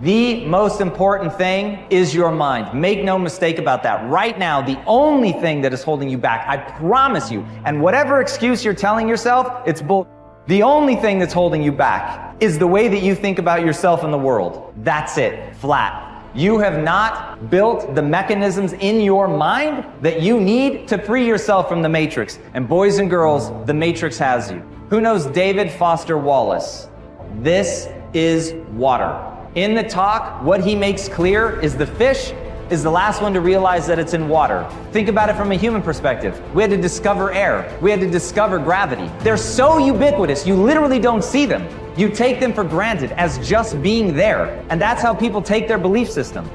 The most important thing is your mind. Make no mistake about that. Right now, the only thing that is holding you back, I promise you, and whatever excuse you're telling yourself, it's bull. The only thing that's holding you back is the way that you think about yourself and the world. That's it, flat. You have not built the mechanisms in your mind that you need to free yourself from the matrix. And boys and girls, the matrix has you. Who knows David Foster Wallace? This is water. In the talk, what he makes clear is the fish is the last one to realize that it's in water. Think about it from a human perspective. We had to discover air. We had to discover gravity. They're so ubiquitous, you literally don't see them. You take them for granted as just being there. And that's how people take their belief system.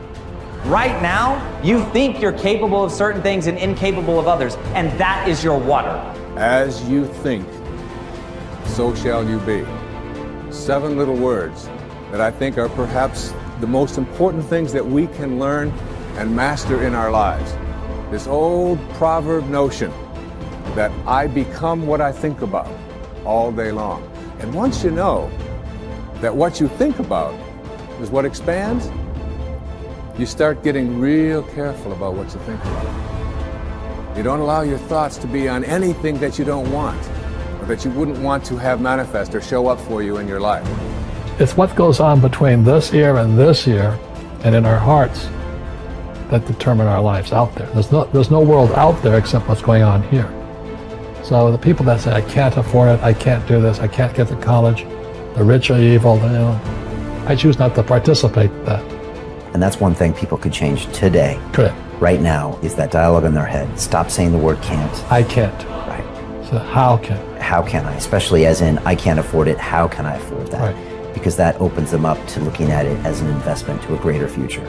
Right now, you think you're capable of certain things and incapable of others, and that is your water. As you think, so shall you be. 7 little words that I think are perhaps the most important things that we can learn and master in our lives. This old proverb notion that I become what I think about all day long. And once you know that what you think about is what expands, you start getting real careful about what you think about. You don't allow your thoughts to be on anything that you don't want, or that you wouldn't want to have manifest or show up for you in your life. It's what goes on between this ear and this ear and in our hearts that determine our lives out there. There's no world out there except what's going on here. So the people that say, I can't afford it, I can't do this, I can't get to college, the rich are evil, I choose not to participate in that. And that's one thing people could change today. Correct. Right now is that dialogue in their head. Stop saying the word can't. I can't. Right. So how can? How can I? Especially as in, I can't afford it, how can I afford that? Right. Because that opens them up to looking at it as an investment to a greater future.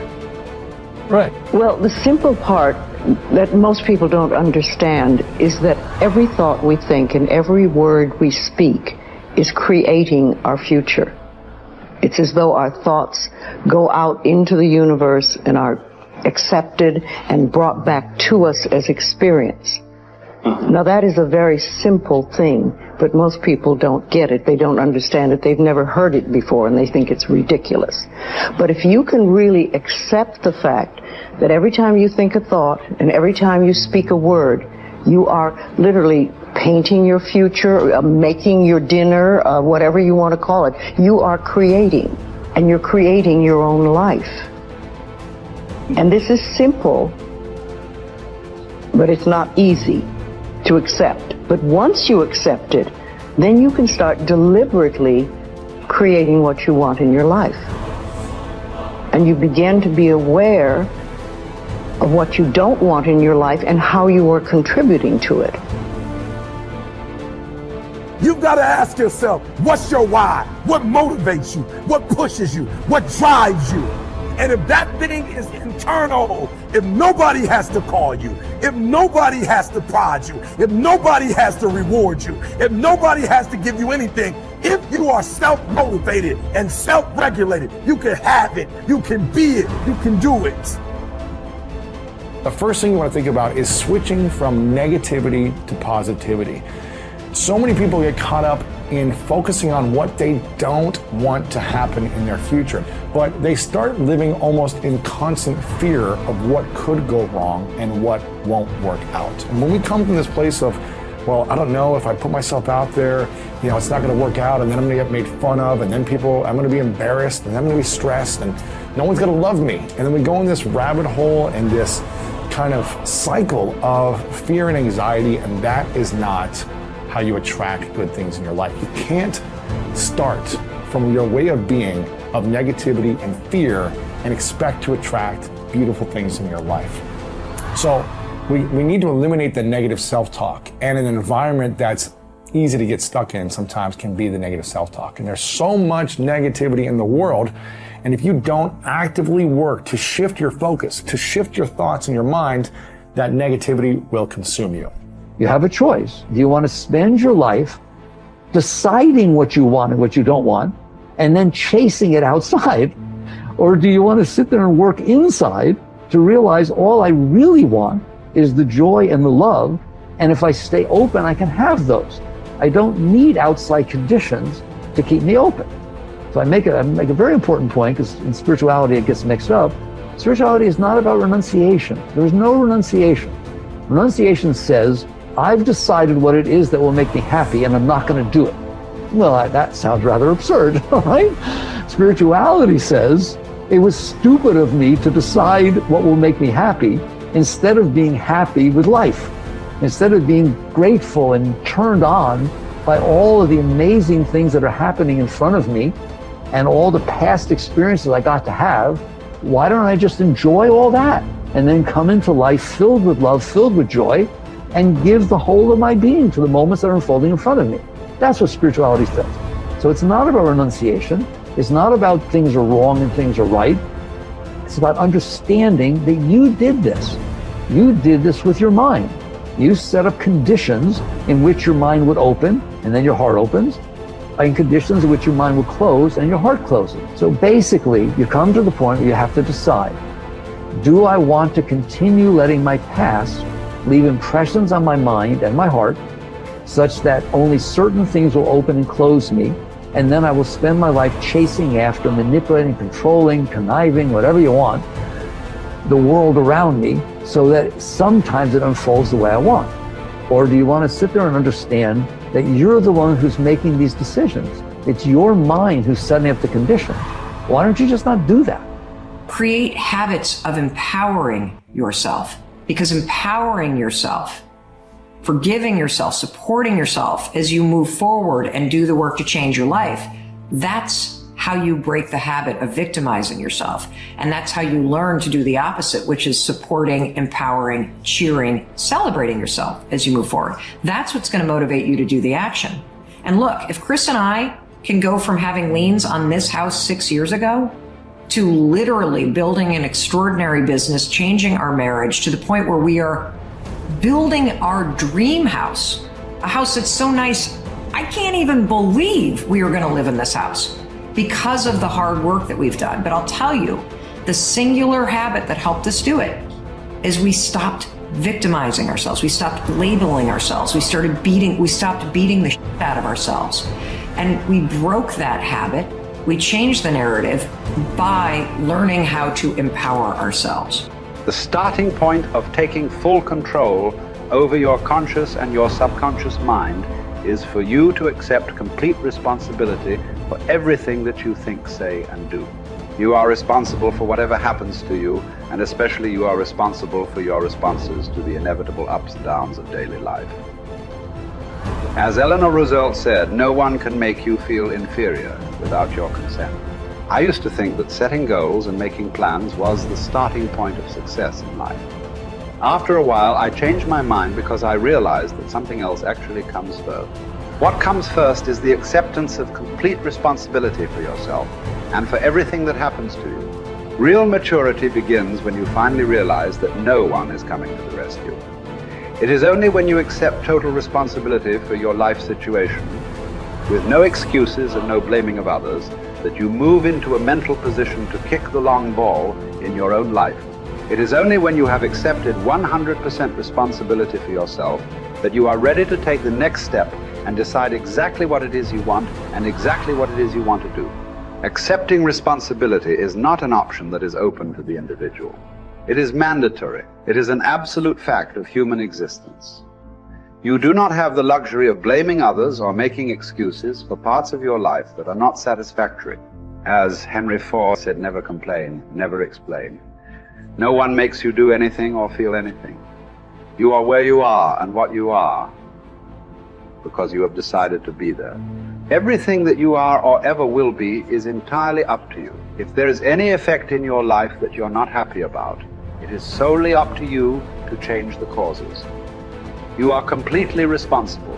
Right. Well, the simple part that most people don't understand is that every thought we think and every word we speak is creating our future. It's as though our thoughts go out into the universe and are accepted and brought back to us as experience. Now that is a very simple thing, but most people don't get it. They don't understand it. They've never heard it before and they think it's ridiculous. But if you can really accept the fact that every time you think a thought and every time you speak a word, you are literally painting your future, making your dinner, whatever you want to call it. You are creating, and you're creating your own life. And this is simple, but it's not easy to accept. But once you accept it, then you can start deliberately creating what you want in your life. And you begin to be aware of what you don't want in your life and how you are contributing to it. You've got to ask yourself, what's your why? What motivates you? What pushes you? What drives you? And if that thing is internal, if nobody has to call you, if nobody has to prod you, if nobody has to reward you, if nobody has to give you anything, if you are self-motivated and self-regulated, you can have it, you can be it, you can do it. The first thing you want to think about is switching from negativity to positivity. So many people get caught up in focusing on what they don't want to happen in their future, but they start living almost in constant fear of what could go wrong and what won't work out. And when we come from this place of, well, I don't know if I put myself out there, it's not going to work out, and then I'm going to get made fun of, and then I'm going to be embarrassed, and then I'm going to be stressed, and no one's going to love me. And then we go in this rabbit hole and this kind of cycle of fear and anxiety, and that is not how you attract good things in your life. You can't start from your way of being of negativity and fear and expect to attract beautiful things in your life. So we need to eliminate the negative self-talk, and an environment that's easy to get stuck in sometimes can be the negative self-talk. And there's so much negativity in the world, and if you don't actively work to shift your focus, to shift your thoughts in your mind, that negativity will consume you. You have a choice. Do you want to spend your life deciding what you want and what you don't want, and then chasing it outside? Or do you want to sit there and work inside to realize all I really want is the joy and the love, and if I stay open, I can have those. I don't need outside conditions to keep me open. So I make a very important point, because in spirituality it gets mixed up. Spirituality is not about renunciation. There's no renunciation. Renunciation says, I've decided what it is that will make me happy and I'm not going to do it. Well, that sounds rather absurd, right? Spirituality says, it was stupid of me to decide what will make me happy instead of being happy with life, instead of being grateful and turned on by all of the amazing things that are happening in front of me and all the past experiences I got to have. Why don't I just enjoy all that and then come into life filled with love, filled with joy, and give the whole of my being to the moments that are unfolding in front of me? That's what spirituality says. So it's not about renunciation. It's not about things are wrong and things are right. It's about understanding that you did this. You did this with your mind. You set up conditions in which your mind would open and then your heart opens, and conditions in which your mind will close and your heart closes. So basically, you come to the point where you have to decide, do I want to continue letting my past leave impressions on my mind and my heart such that only certain things will open and close me, and then I will spend my life chasing after, manipulating, controlling, conniving, whatever you want, the world around me, so that sometimes it unfolds the way I want? Or do you want to sit there and understand that you're the one who's making these decisions? It's your mind who's setting up the conditions. Why don't you just not do that? Create habits of empowering yourself, because empowering yourself, forgiving yourself, supporting yourself as you move forward and do the work to change your life, that's how you break the habit of victimizing yourself. And that's how you learn to do the opposite, which is supporting, empowering, cheering, celebrating yourself as you move forward. That's what's going to motivate you to do the action. And look, if Chris and I can go from having liens on this house 6 years ago to literally building an extraordinary business, changing our marriage to the point where we are building our dream house, a house that's so nice, I can't even believe we are going to live in this house, because of the hard work that we've done. But I'll tell you, the singular habit that helped us do it is we stopped victimizing ourselves. We stopped labeling ourselves. We stopped beating the shit out of ourselves. And we broke that habit. We changed the narrative by learning how to empower ourselves. The starting point of taking full control over your conscious and your subconscious mind is for you to accept complete responsibility for everything that you think, say, and do. You are responsible for whatever happens to you, and especially you are responsible for your responses to the inevitable ups and downs of daily life. As Eleanor Roosevelt said, no one can make you feel inferior without your consent. I used to think that setting goals and making plans was the starting point of success in life. After a while, I changed my mind because I realized that something else actually comes first. What comes first is the acceptance of complete responsibility for yourself and for everything that happens to you. Real maturity begins when you finally realize that no one is coming to the rescue. It is only when you accept total responsibility for your life situation, with no excuses and no blaming of others, that you move into a mental position to kick the long ball in your own life. It is only when you have accepted 100% responsibility for yourself that you are ready to take the next step and decide exactly what it is you want and exactly what it is you want to do. Accepting responsibility is not an option that is open to the individual. It is mandatory. It is an absolute fact of human existence. You do not have the luxury of blaming others or making excuses for parts of your life that are not satisfactory. As Henry Ford said, never complain, never explain. No one makes you do anything or feel anything. You are where you are and what you are because you have decided to be there. Everything that you are or ever will be is entirely up to you. If there is any effect in your life that you're not happy about, it is solely up to you to change the causes. You are completely responsible.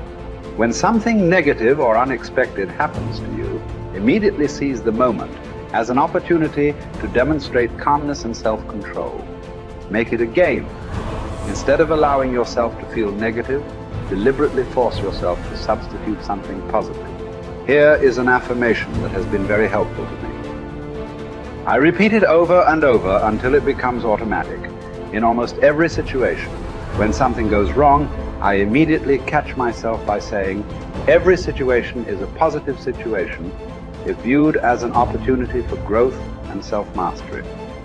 When something negative or unexpected happens to you, immediately seize the moment as an opportunity to demonstrate calmness and self-control. Make it a game. Instead of allowing yourself to feel negative, deliberately force yourself to substitute something positive. Here is an affirmation that has been very helpful to me. I repeat it over and over until it becomes automatic. In almost every situation, when something goes wrong, I immediately catch myself by saying, every situation is a positive situation, if viewed as an opportunity for growth and self-mastery.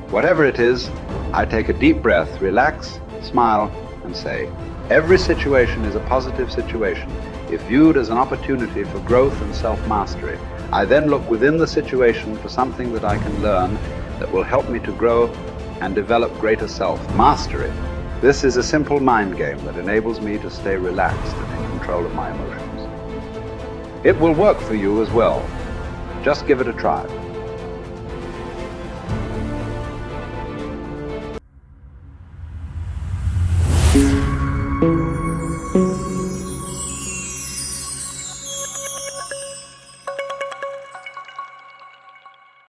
Whatever it is, I take a deep breath, relax, smile, and say, every situation is a positive situation if viewed as an opportunity for growth and self-mastery. I then look within the situation for something that I can learn that will help me to grow and develop greater self-mastery. This is a simple mind game that enables me to stay relaxed and in control of my emotions. It will work for you as well. Just give it a try.